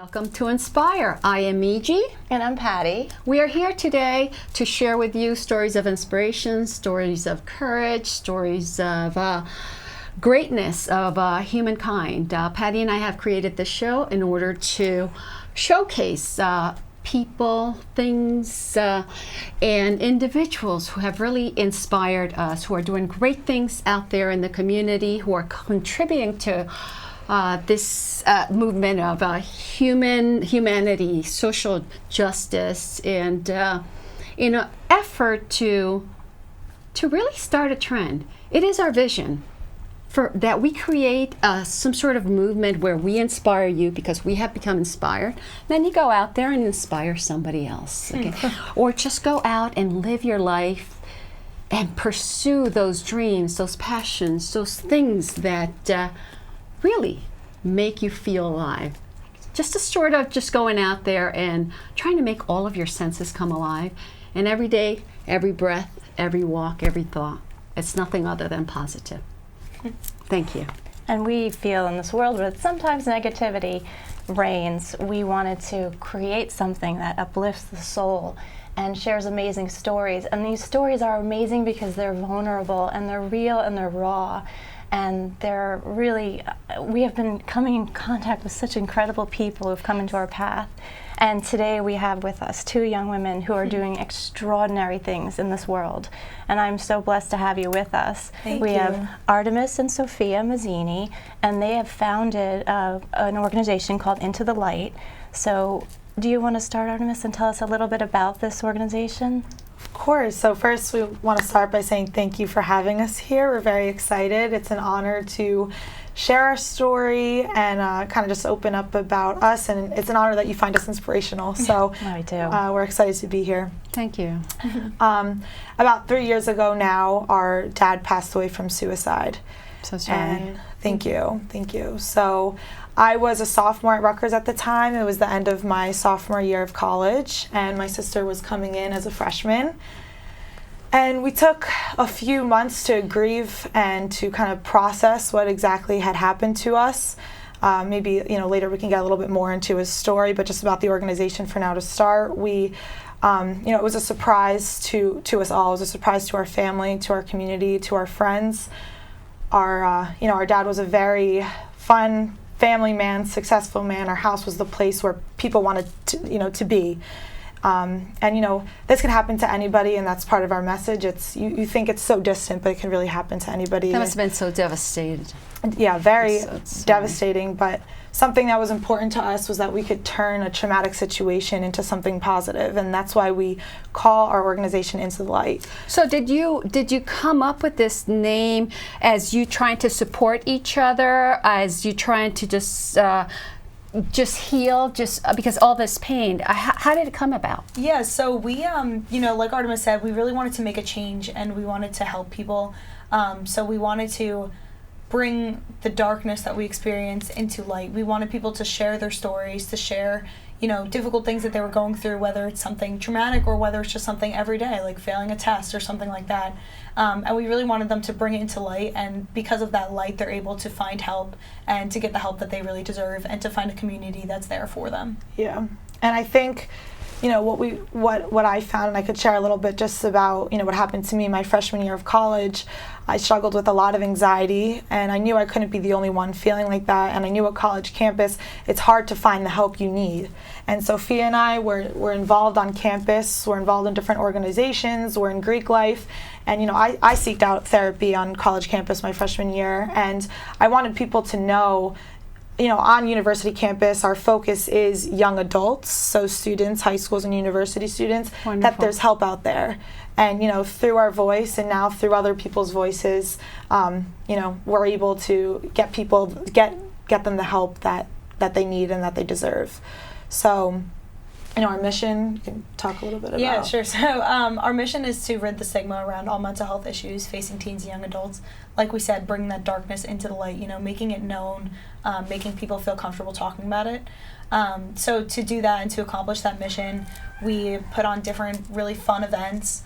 Welcome to Inspire. I am Miji. And I'm Patty. We are here today to share with you stories of inspiration, stories of courage, stories of greatness of humankind. Patty and I have created this show in order to showcase people, things, and individuals who have really inspired us, who are doing great things out there in the community, who are contributing to this movement of humanity, social justice, and in an effort to really start a trend. It is our vision for that we create some sort of movement where we inspire you because we have become inspired. Then you go out there and inspire somebody else, okay? Or just go out and live your life and pursue those dreams, those passions, those things that really make you feel alive. Just a sort of just going out there and trying to make all of your senses come alive. And every day, every breath, every walk, every thought, it's nothing other than positive. Thank you. And we feel in this world where sometimes negativity reigns, we wanted to create something that uplifts the soul and shares amazing stories. And these stories are amazing because they're vulnerable and they're real and they're raw. And they're really, we have been coming in contact with such incredible people who've come into our path. And today we have with us two young women who are doing extraordinary things in this world. And I'm so blessed to have you with us. Thank you. Have Artemis and Sophia Mazzini, and they have founded an organization called Into the Light. So do you want to start, Artemis, and tell us a little bit about this organization? Of course. So first we want to start by saying thank you for having us here. We're very excited. It's an honor to share our story and kind of just open up about us, and it's an honor that you find us inspirational. So I do. We're excited to be here. Thank you. About 3 years ago now, our dad passed away from suicide. So sorry. And thank you. So I was a sophomore at Rutgers at the time. It was the end of my sophomore year of college, and my sister was coming in as a freshman. And we took a few months to grieve and to kind of process what exactly had happened to us. Maybe later we can get a little bit more into his story, but just about the organization for now to start. We, it was a surprise to us all. It was a surprise to our family, to our community, to our friends. Our dad was a very fun family man, successful man. Our house was the place where people wanted to be. This can happen to anybody, and that's part of our message. It's you think it's so distant, but it can really happen to anybody. That must have been so devastated. Yeah, very It's devastating, but something that was important to us was that we could turn a traumatic situation into something positive, and that's why we call our organization Into the Light. So did you come up with this name as you trying to support each other, as you trying to just heal, because all this pain? How did it come about? Yeah, so we, like Artemis said, we really wanted to make a change and we wanted to help people. So we wanted to bring the darkness that we experience into light. We wanted people to share their stories, to share, difficult things that they were going through, whether it's something traumatic or whether it's just something everyday, like failing a test or something like that. And we really wanted them to bring it into light, and because of that light, they're able to find help and to get the help that they really deserve and to find a community that's there for them. Yeah, and I think, what I found, and I could share a little bit just about, what happened to me my freshman year of college. I struggled with a lot of anxiety, and I knew I couldn't be the only one feeling like that, and I knew at college campus, it's hard to find the help you need. And Sophia and I were involved on campus, we're involved in different organizations, we're in Greek life, and I seeked out therapy on college campus my freshman year, and I wanted people to know, on university campus, our focus is young adults, so students, high schools and university students, Wonderful. that there's help out there. And, through our voice and now through other people's voices, we're able to get them the help that they need and that they deserve. So, our mission, you can talk a little bit about. Yeah, sure. So our mission is to rid the stigma around all mental health issues facing teens and young adults. Like we said, bringing that darkness into the light, making it known, making people feel comfortable talking about it. So to do that and to accomplish that mission, we put on different really fun events.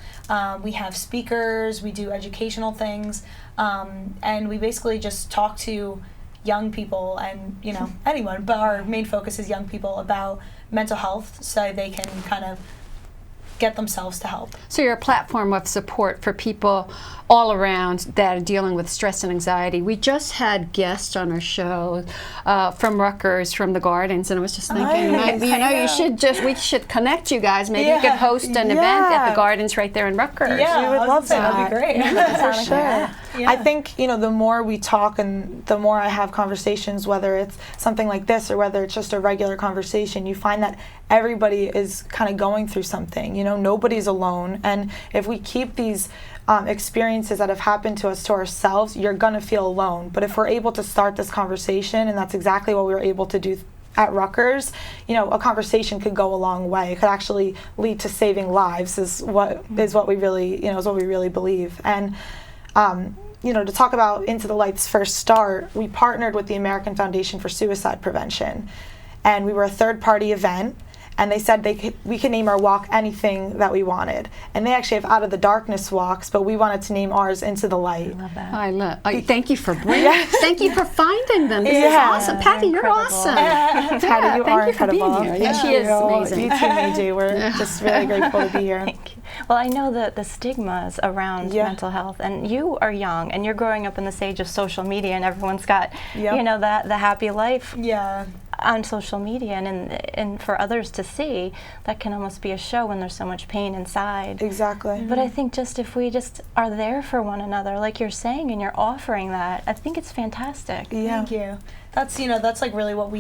We have speakers, we do educational things, and we basically just talk to young people and, you know, anyone, but our main focus is young people about mental health so they can kind of get themselves to help. So you're a platform of support for people all around that are dealing with stress and anxiety. We just had guests on our show from Rutgers, from the Gardens, and I was just thinking, Nice. we should connect you guys. Maybe you could host an event at the Gardens right there in Rutgers. We would love That'd be great. For sure. Yeah. I think, you know, the more we talk and the more I have conversations, whether it's something like this or whether it's just a regular conversation, you find that everybody is kind of going through something. You know, nobody's alone. And if we keep these experiences that have happened to us to ourselves, you're going to feel alone. But if we're able to start this conversation, and that's exactly what we were able to do at Rutgers, you know, a conversation could go a long way. It could actually lead to saving lives is what we really believe. And you know, to talk about Into the Light's first start, we partnered with the American Foundation for Suicide Prevention, and we were a third-party event. And they said we could name our walk anything that we wanted. And they actually have Out of the Darkness walks, but we wanted to name ours Into the Light. I love that. Thank you for bringing. Thank you for finding them. This is awesome, Patty. You're awesome. Patty, you are thank you for incredible. being here. Yeah, she is amazing. You too, Meiji. We're just really grateful to be here. Thank you. Well, I know that the stigmas around mental health, and you are young, and you're growing up in this age of social media, and everyone's got, you know, the happy life on social media, and for others to see, that can almost be a show when there's so much pain inside. Exactly. But I think if we just are there for one another, like you're saying, and you're offering that, I think it's fantastic. Yeah. Thank you. That's like really what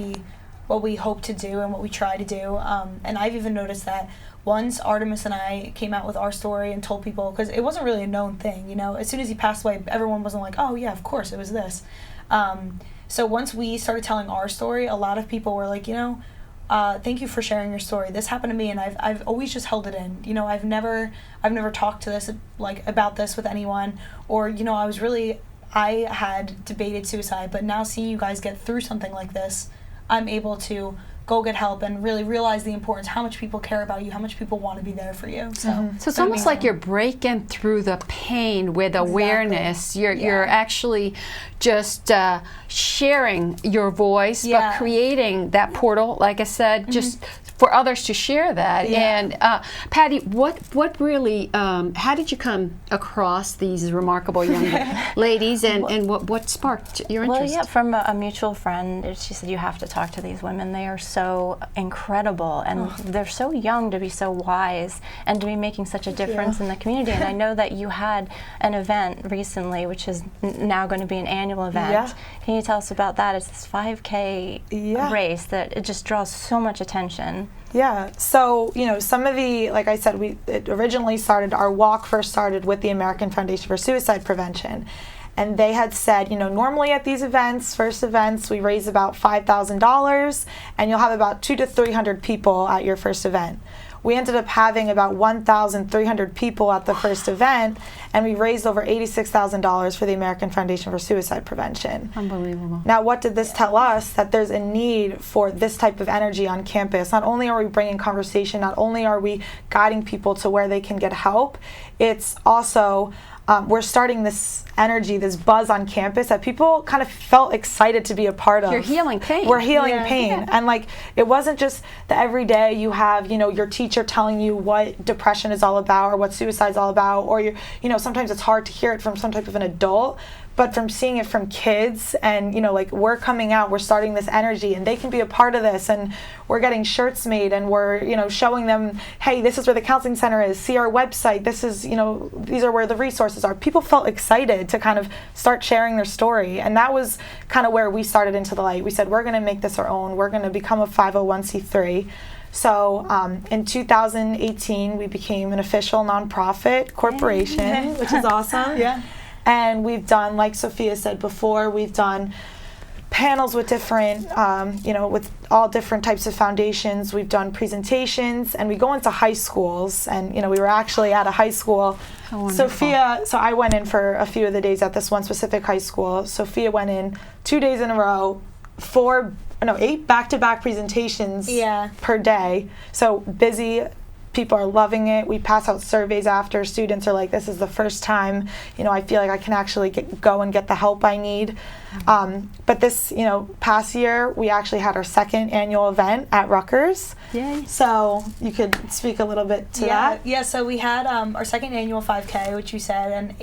we hope to do and what we try to do. And I've even noticed that once Artemis and I came out with our story and told people, because it wasn't really a known thing, you know, as soon as he passed away, everyone wasn't like, oh yeah, of course it was this. So once we started telling our story, a lot of people were like, you know, thank you for sharing your story. This happened to me, and I've always just held it in. You know, I've never talked to this about this with anyone, or you know, I had debated suicide, but now seeing you guys get through something like this, I'm able to go get help and really realize the importance, how much people care about you, how much people want to be there for you. So it's almost like you're breaking through the pain with awareness. You're actually just sharing your voice, but creating that portal, like I said, just for others to share that. And Patty, what really, how did you come across these remarkable young ladies, and what sparked your interest? Well, from a mutual friend, she said, you have to talk to these women. They are so incredible, and they're so young to be so wise and to be making such a difference in the community. And I know that you had an event recently, which is now going to be an annual event. Can you tell us about that? It's this 5K race that it just draws so much attention. Yeah, so, you know, some of the, like I said, it originally started, our walk first started with the American Foundation for Suicide Prevention. And they had said, you know, normally at these events, first events, we raise about $5,000, and you'll have about 200 to 300 people at your first event. We ended up having about 1,300 people at the first event, and we raised over $86,000 for the American Foundation for Suicide Prevention. Unbelievable. Now, what did this tell us? That there's a need for this type of energy on campus. Not only are we bringing conversation, not only are we guiding people to where they can get help, it's also we're starting this energy, this buzz on campus that people kind of felt excited to be a part of. You're healing pain. We're healing pain. And like, it wasn't just the everyday you have, you know, your teacher telling you what depression is all about or what suicide is all about, or you know, sometimes it's hard to hear it from some type of an adult, but from seeing it from kids, and you know, like, we're coming out, we're starting this energy, and they can be a part of this, and we're getting shirts made, and we're, you know, showing them, hey, this is where the counseling center is, see our website, this is, you know, these are where the resources are. People felt excited to kind of start sharing their story, and that was kind of where we started Into the Light. We said, we're going to make this our own, we're going to become a 501c3. So in 2018, we became an official nonprofit corporation, which is awesome. And we've done, like Sophia said before, we've done panels with different, you know, with all different types of foundations. We've done presentations, and we go into high schools. And, you know, we were actually at a high school. Sophia, so I went in for a few of the days at this one specific high school. Sophia went in 2 days in a row, 8 back-to-back presentations per day. So busy. People are loving it. We pass out surveys after. Students are like, this is the first time, I feel like I can actually go and get the help I need. But this, past year, we actually had our second annual event at Rutgers. Yay. So you could speak a little bit to that. Yeah, so we had our second annual 5K, which you said, and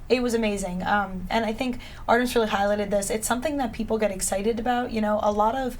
it was amazing. And I think Artemis really highlighted this. It's something that people get excited about. A lot of,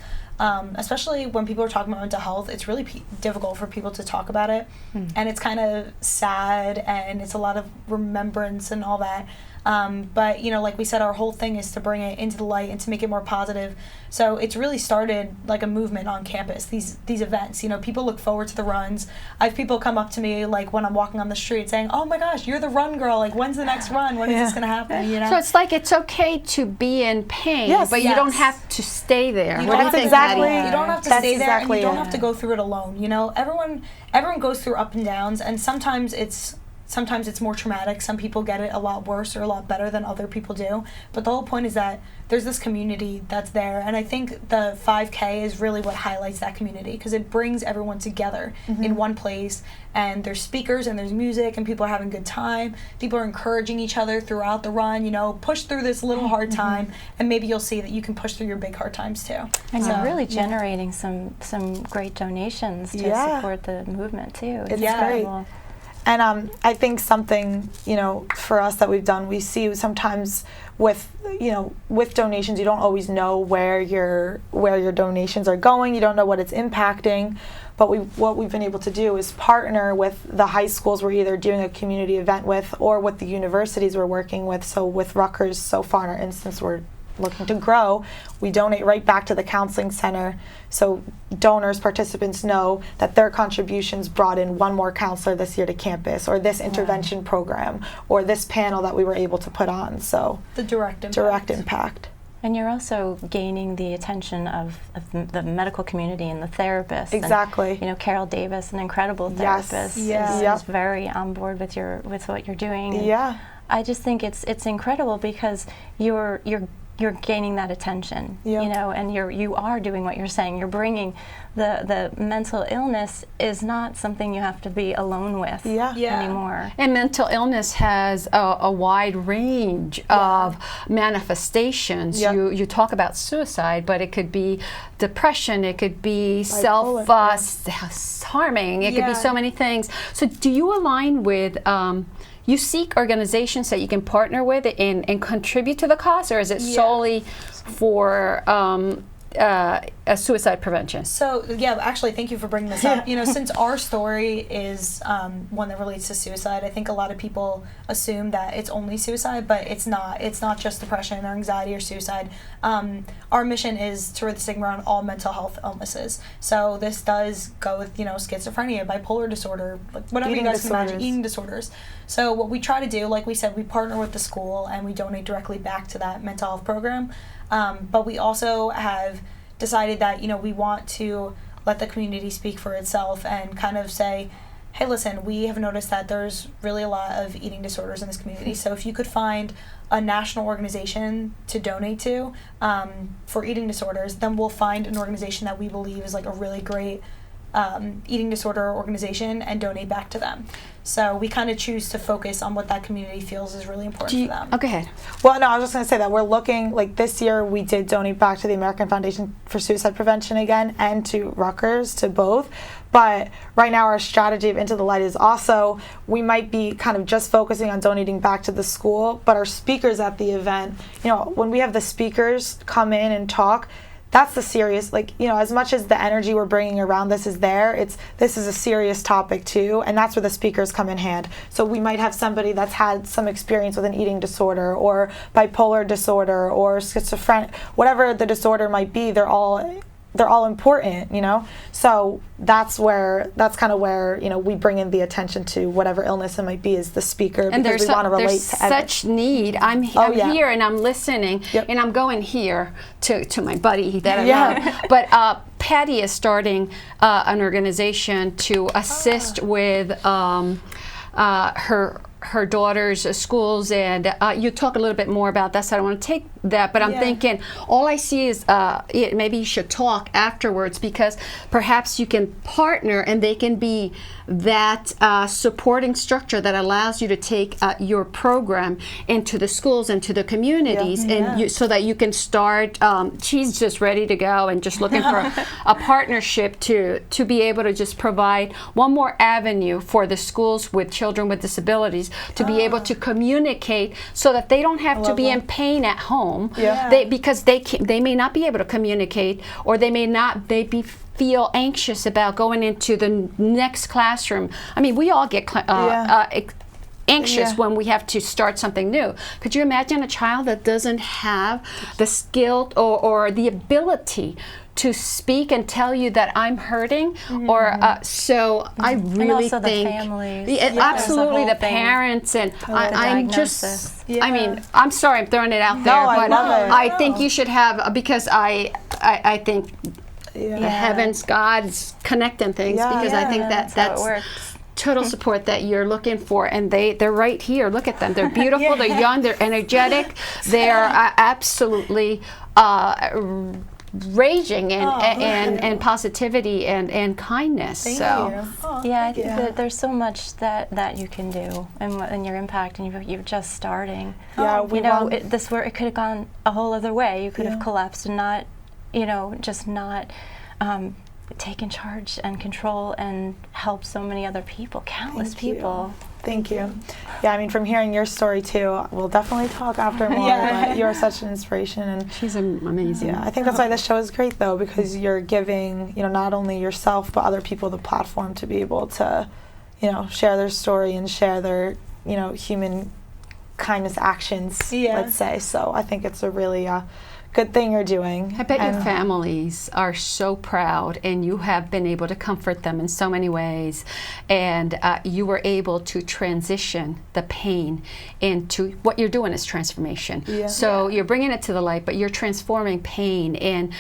especially when people are talking about mental health, it's really difficult for people to talk about it. And it's kind of sad, and it's a lot of remembrance and all that. But like we said, our whole thing is to bring it into the light and to make it more positive. So it's really started like a movement on campus. These events, people look forward to the runs. I have people come up to me like when I'm walking on the street saying, "Oh my gosh, you're the run girl! Like, when's the next run? When is this gonna happen?" So it's like it's okay to be in pain, Yes. but you don't have to stay there. You What do don't you have think, to- exactly- Maddie? You don't have to That's stay there, exactly and you don't it. have to go through it alone. Everyone goes through up and downs, and sometimes it's more traumatic. Some people get it a lot worse or a lot better than other people do. But the whole point is that there's this community that's there. And I think the 5K is really what highlights that community, because it brings everyone together in one place. And there's speakers and there's music and people are having a good time. People are encouraging each other throughout the run, push through this little hard time, and maybe you'll see that you can push through your big hard times too. And So, you're really generating some great donations to Yeah. support the movement too. It's incredible. And I think something, for us that we've done, we see sometimes with donations, you don't always know where your donations are going. You don't know what it's impacting. But what we've been able to do is partner with the high schools we're either doing a community event with, or with the universities we're working with. So with Rutgers, so far in our instance, we're looking to grow. We donate right back to the counseling center, so donors, participants know that their contributions brought in one more counselor this year to campus, or this intervention program, or this panel that we were able to put on. So the direct impact. direct impact. And you're also gaining the attention of the medical community and the therapists. Exactly. And, Carol Davis, an incredible Yes. therapist, Yeah. is very on board with what you're doing. And Yeah. I just think it's incredible because you're gaining that attention, Yep. and you are doing what you're saying. You're bringing the mental illness is not something you have to be alone with Yeah. Yeah. anymore. And mental illness has a wide range of manifestations. Yep. You talk about suicide, but it could be depression, it could be Bipolar, self-harming, it could be Yeah. so many things. So do you align with, you seek organizations that you can partner with and contribute to the cause, or is it solely for suicide prevention? So actually, thank you for bringing this up. Since our story is one that relates to suicide, I think a lot of people assume that it's only suicide, but it's not. It's not just depression or anxiety or suicide. Our mission is to rid the stigma around all mental health illnesses. So this does go with schizophrenia, bipolar disorder, like whatever Eating you guys can imagine, disorders. eating disorders. So what we try to do, like we said, we partner with the school and we donate directly back to that mental health program. But we also have decided that we want to let the community speak for itself and kind of say, hey, listen, we have noticed that there's really a lot of eating disorders in this community. So if you could find a national organization to donate to for eating disorders, then we'll find an organization that we believe is like a really great eating disorder organization and donate back to them. So we kind of choose to focus on what that community feels is really important for them. Oh, go ahead. Well, no, I was just going to say that we're looking, like this year we did donate back to the American Foundation for Suicide Prevention again, and to Rutgers, to both. But right now our strategy of Into the Light is also, we might be kind of just focusing on donating back to the school, but our speakers at the event, when we have the speakers come in and talk, that's the serious, as much as the energy we're bringing around this is there, this is a serious topic too, and that's where the speakers come in hand. So we might have somebody that's had some experience with an eating disorder or bipolar disorder or schizophrenia, whatever the disorder might be, they're all important, So that's kind of where, we bring in the attention to whatever illness it might be as the speaker, And because we want to relate there's to everyone. such need. I'm yeah. here and I'm listening, Yep. and I'm going here to my buddy that I Yeah. love. But Patty is starting an organization to assist with her daughter's schools, and you talk a little bit more about that, so I don't want to take that, but I'm Yeah. thinking all I see is maybe you should talk afterwards, because perhaps you can partner and they can be that supporting structure that allows you to take your program into the schools and to the communities, and so that you can start. She's just ready to go and just looking for a partnership to be able to just provide one more avenue for the schools with children with disabilities to be able to communicate, so that they don't have to be in pain at home. Because they may not be able to communicate, or they may feel anxious about going into the next classroom. I mean, we all get anxious when we have to start something new. Could you imagine a child that doesn't have the skill or the ability to speak and tell you that I'm hurting? Or so I really and also think the families. absolutely the the parents, and I'm just diagnosis. I mean, I'm sorry, I'm throwing it out there, I but love it. I think you should have, because I think the heavens, God's connecting things, because I think that's that's how it works. total support that you're looking for, and they're right here. Look at them. They're beautiful, they're young, they're energetic, they're absolutely raging and positivity and kindness. Thank so you. Oh, Yeah, I thank think you. that there's so much that you can do, and your impact, and you're just starting. Yeah, we you know, want- it could have gone a whole other way. You could have collapsed and not, just not taken charge and control and helped so many other people, countless Thank you. people. Thank you. Yeah, I mean, from hearing your story too, we'll definitely talk after more. Yeah. But you're such an inspiration, and she's amazing. yeah, I think that's why this show is great, though, because you're giving, not only yourself but other people the platform to be able to, share their story and share their, human kindness actions. Let's say. So I think it's a really good thing you're doing. I bet your families are so proud, and you have been able to comfort them in so many ways, and you were able to transition the pain into what you're doing is transformation. So you're bringing it to the light, but you're transforming pain and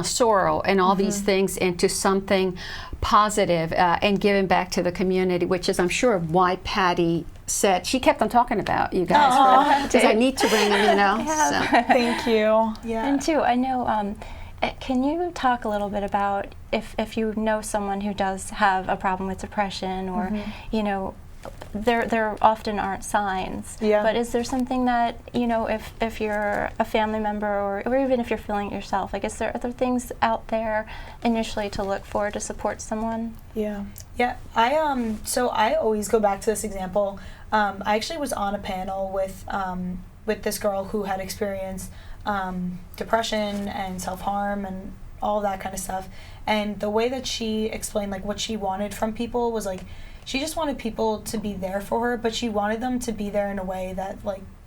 sorrow and all these things into something positive, and giving back to the community, which is, I'm sure, why Patty said she kept on talking about you guys, because I need to bring them, So. Thank you. Yeah. And too, I know. Can you talk a little bit about if you know someone who does have a problem with depression, or there often aren't signs. Yeah. But is there something that if you're a family member, or even if you're feeling it yourself, are there things out there initially to look for to support someone? Yeah. Yeah, so I always go back to this example. I actually was on a panel with this girl who had experienced depression and self-harm and all that kind of stuff. And the way that she explained what she wanted from people was she just wanted people to be there for her, but she wanted them to be there in a way that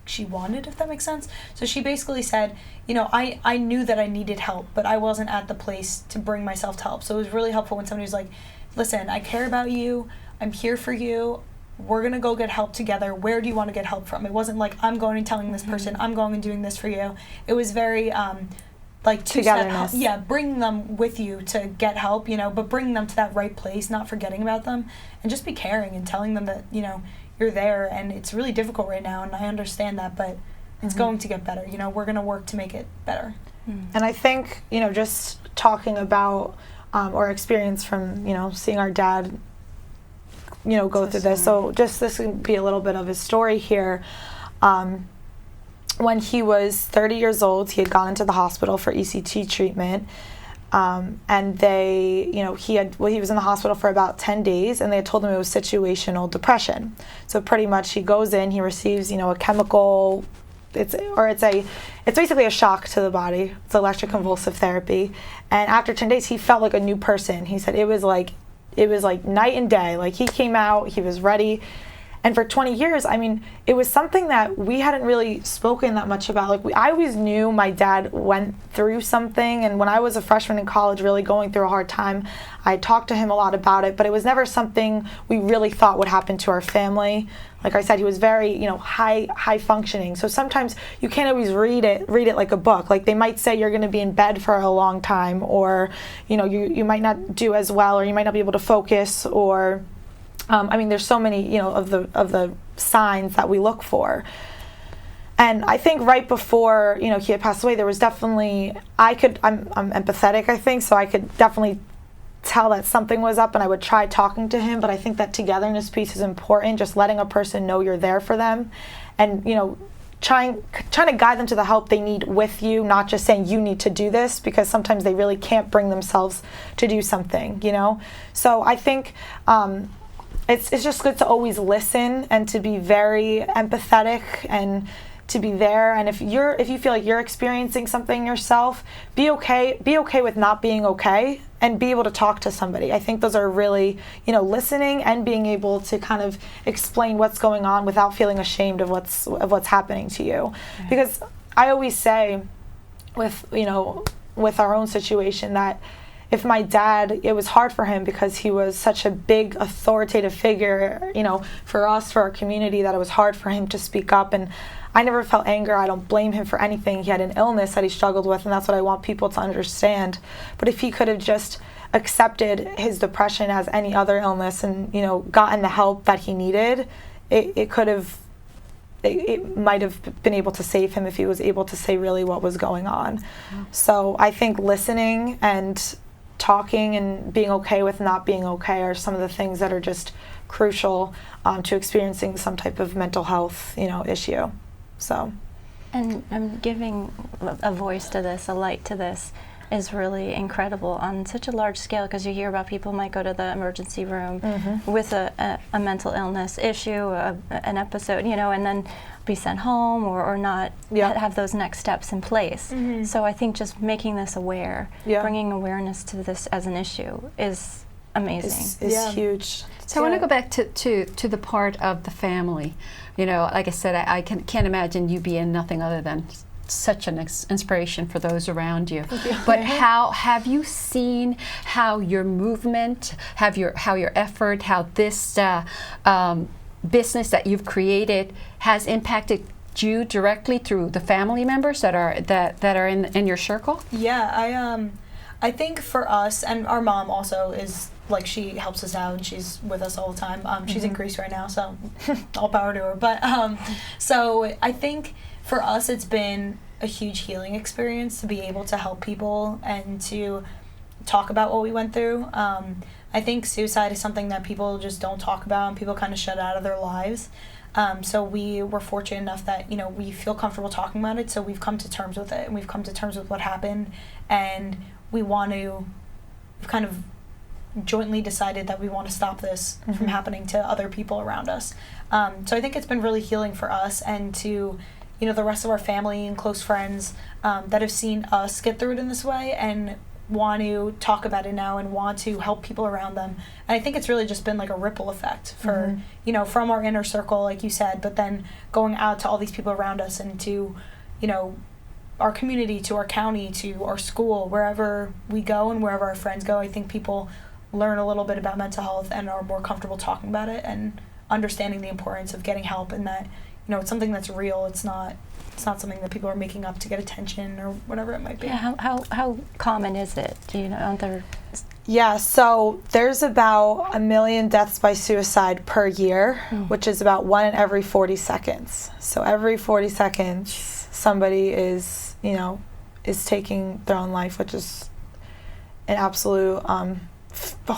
she wanted, if that makes sense. So she basically said, I knew that I needed help, but I wasn't at the place to bring myself to help. So it was really helpful when somebody was like, listen, I care about you, I'm here for you, we're gonna go get help together, where do you want to get help from? It wasn't I'm going and telling this person, I'm going and doing this for you. It was very togetherness. Yeah, bring them with you to get help, but bring them to that right place, not forgetting about them, and just be caring and telling them that, you're there, and it's really difficult right now, and I understand that, but it's going to get better. We're gonna work to make it better. And I think, just talking about our experience from, seeing our dad, go through this. So just this would be a little bit of his story here. When he was 30 years old, he had gone into the hospital for ECT treatment. And they, he was in the hospital for about 10 days, and they had told him it was situational depression. So pretty much he goes in, he receives, a chemical, it's basically a shock to the body. It's electroconvulsive therapy. And after 10 days, he felt like a new person. He said it was like night and day. He came out, he was ready. And for 20 years, it was something that we hadn't really spoken that much about. I always knew my dad went through something, and when I was a freshman in college, really going through a hard time, I talked to him a lot about it, but it was never something we really thought would happen to our family. Like I said, he was very, high functioning. So sometimes you can't always read it like a book. They might say you're going to be in bed for a long time, or, you might not do as well, or you might not be able to focus, or there's so many, of the signs that we look for. And I think right before, he had passed away, there was definitely, I'm empathetic, I think, so I could definitely tell that something was up, and I would try talking to him. But I think that togetherness piece is important, just letting a person know you're there for them, and trying to guide them to the help they need with you, not just saying you need to do this, because sometimes they really can't bring themselves to do something, So I think it's just good to always listen and to be very empathetic and to be there. And if you feel like you're experiencing something yourself, be okay with not being okay, and be able to talk to somebody. I think those are really, listening and being able to kind of explain what's going on without feeling ashamed of what's happening to you. Right. Because I always say with our own situation that if my dad, it was hard for him because he was such a big authoritative figure, for us, for our community, that it was hard for him to speak up. And I never felt anger. I don't blame him for anything. He had an illness that he struggled with, and that's what I want people to understand. But if he could have just accepted his depression as any other illness and, gotten the help that he needed, it might have been able to save him if he was able to say really what was going on. Mm-hmm. So I think listening and talking and being okay with not being okay are some of the things that are just crucial to experiencing some type of mental health, issue. So, and giving a voice to this, a light to this, is really incredible on such a large scale, because you hear about people might go to the emergency room with a mental illness issue, an episode, and then be sent home or not have those next steps in place. Mm-hmm. So I think just making this aware, bringing awareness to this as an issue is amazing. Is huge. So I want to go back to the part of the family. Like I said, I can't imagine you being nothing other than such an inspiration for those around you. But how have you seen how your movement, how your effort, how this business that you've created has impacted you directly through the family members that are in your circle? Yeah, I think for us, and our mom also is, like, she helps us out and she's with us all the time. She's in Greece right now, so all power to her. But so I think for us it's been a huge healing experience to be able to help people and to talk about what we went through. I think suicide is something that people just don't talk about and people kind of shut out of their lives. So we were fortunate enough that, we feel comfortable talking about it, so we've come to terms with it, and we've come to terms with what happened, and we've kind of jointly decided that we want to stop this from happening to other people around us. So I think it's been really healing for us and to, the rest of our family and close friends that have seen us get through it in this way and want to talk about it now and want to help people around them. And I think it's really just been like a ripple effect for, from our inner circle, like you said, but then going out to all these people around us and to, our community, to our county, to our school, wherever we go and wherever our friends go. I think people learn a little bit about mental health and are more comfortable talking about it and understanding the importance of getting help, and that, it's something that's real. It's not something that people are making up to get attention or whatever it might be. Yeah, how common is it? Do you know? Yeah, so there's about 1 million deaths by suicide per year, which is about 1 in every 40 seconds. So every 40 seconds, somebody is taking their own life, which is an absolute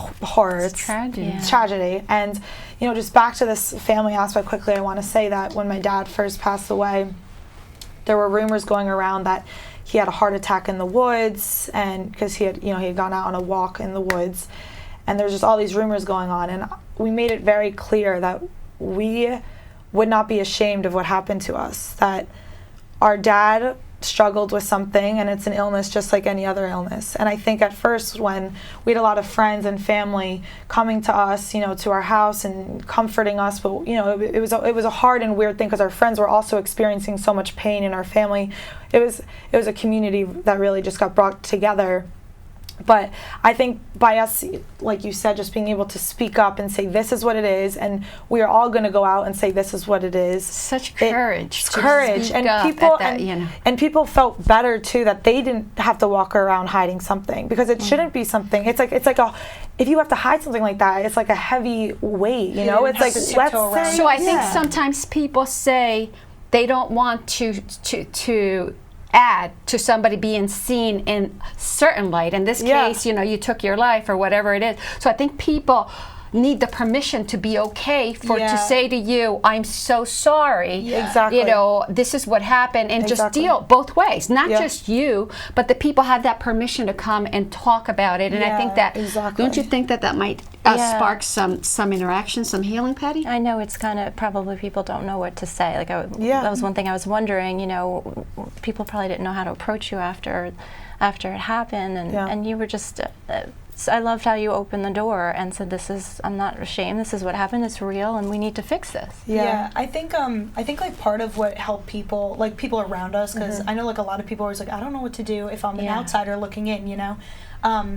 horror. It's tragedy. It's tragedy. And, just back to this family aspect quickly, I want to say that when my dad first passed away, there were rumors going around that he had a heart attack in the woods, and because he had gone out on a walk in the woods, and there's just all these rumors going on. And we made it very clear that we would not be ashamed of what happened to us, that our dad struggled with something, and it's an illness just like any other illness. And I think at first, when we had a lot of friends and family coming to us, to our house and comforting us, but it was a hard and weird thing because our friends were also experiencing so much pain in our family. It was a community that really just got brought together. But I think by us, like you said, just being able to speak up and say, this is what it is, and we are all going to go out and say, this is what it is. Such courage. And people felt better too, that they didn't have to walk around hiding something, because it shouldn't be something. It's like if you have to hide something like that, it's like a heavy weight, It's like, let's say. So I think sometimes people say, they don't want to add to somebody being seen in certain light. In this Yeah. case, you know, you took your life or whatever it is. So I think people need the permission to be okay for Yeah. to say to you, I'm so sorry. Yeah. Exactly. You know, this is what happened, and just Exactly. deal both ways. Not Yeah. just you, but the people have that permission to come and talk about it. And I think Yeah, that, exactly. don't you think that that might Yeah. spark some interaction, some healing, Patty? I know it's kind of probably people don't know what to say. Like Yeah. that was one thing I was wondering. You know, people probably didn't know how to approach you after it happened, and Yeah. and you were just. So I loved how you opened the door and said, I'm not ashamed. This is what happened. It's real, and we need to fix this." Yeah. I think like part of what helped people, like people around us, because I know like a lot of people are always like, I don't know what to do if I'm an Yeah. outsider looking in, you know.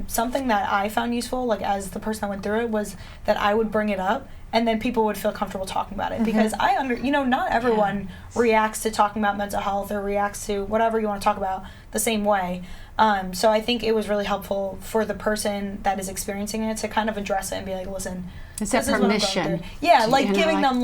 Something that I found useful, like as the person that went through it, was that I would bring it up, and then people would feel comfortable talking about it, because not everyone reacts to talking about mental health or reacts to whatever you want to talk about the same way. So I think it was really helpful for the person that is experiencing it to kind of address it and be like, listen, It's that this is what I'm going permission. through. Yeah, to, like you know, giving like- them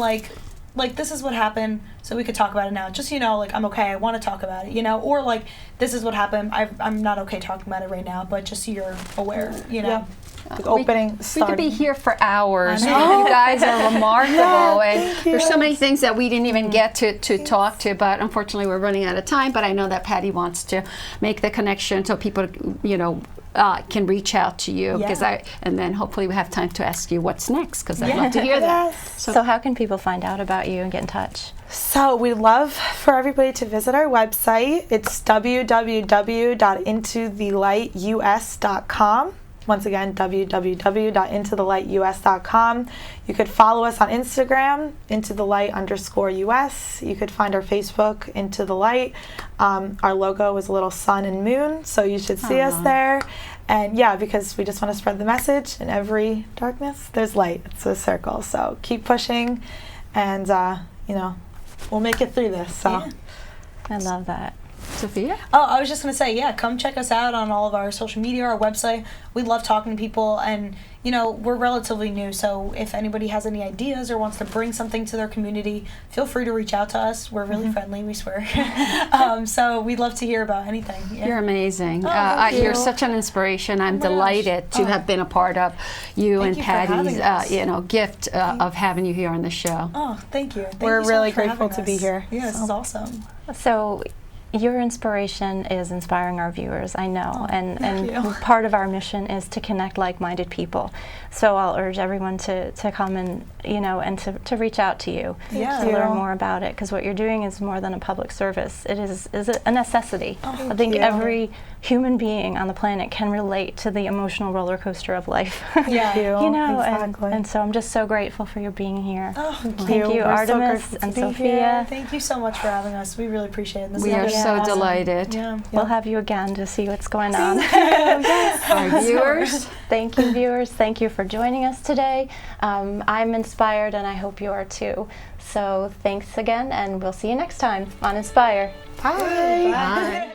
like this is what happened, so we could talk about it now. Just, you know, like I'm okay, I want to talk about it, you know, or like this is what happened, I'm not okay talking about it right now, but just so you're aware, you know. Yeah. Like opening, We could starting. be here for hours. I know. You guys are remarkable, and thank you. there's so many things that we didn't even get to talk to. But unfortunately, we're running out of time. But I know that Patty wants to make the connection so people, you know, can reach out to you. Yeah. And then hopefully we have time to ask you what's next, because I'd love to hear that. Yes. So how can people find out about you and get in touch? So we'd love for everybody to visit our website. It's www.intothelightUS.com. Once again, www.intothelightUS.com. You could follow us on Instagram, intothellight_US. You could find our Facebook, Into the Light. Our logo is a little sun and moon, so you should see us there. And yeah, because we just want to spread the message. In every darkness, there's light. It's a circle. So keep pushing, and you know, we'll make it through this. So. Yeah. I love that. Sophia? Oh, I was just going to say, yeah, come check us out on all of our social media, our website. We love talking to people, and, you know, we're relatively new, so if anybody has any ideas or wants to bring something to their community, feel free to reach out to us. We're really friendly, we swear. So we'd love to hear about anything. Yeah. You're amazing. thank You're you. such an inspiration. I'm my gosh. delighted to Oh. have been a part of you Thank and you for having Patty's, us. you know, gift of having you here on the show. Oh, thank you. Thank We're you so really much for grateful having to be us. here. Yeah, this So. is awesome. So your inspiration is inspiring our viewers, I know, Oh, and thank you. part of our mission is to connect like-minded people. So I'll urge everyone to come and, you know, and to reach out to you Yeah. to you. learn more about it, because what you're doing is more than a public service. It is a necessity. I think you. every human being on the planet can relate to the emotional roller coaster of life. Yeah. you. You know, Exactly. and so I'm just so grateful for your being here. Oh, Thank you. you, We're so Artemis grateful to and be Sophia. here. thank you so much for having us. We really appreciate it. This We is are really so awesome. delighted. Yeah. We'll have you again to see what's going on. Our viewers. Thank you, viewers. Thank you for joining us today. I'm inspired, and I hope you are too. So thanks again, and we'll see you next time on Inspire. Bye. Bye.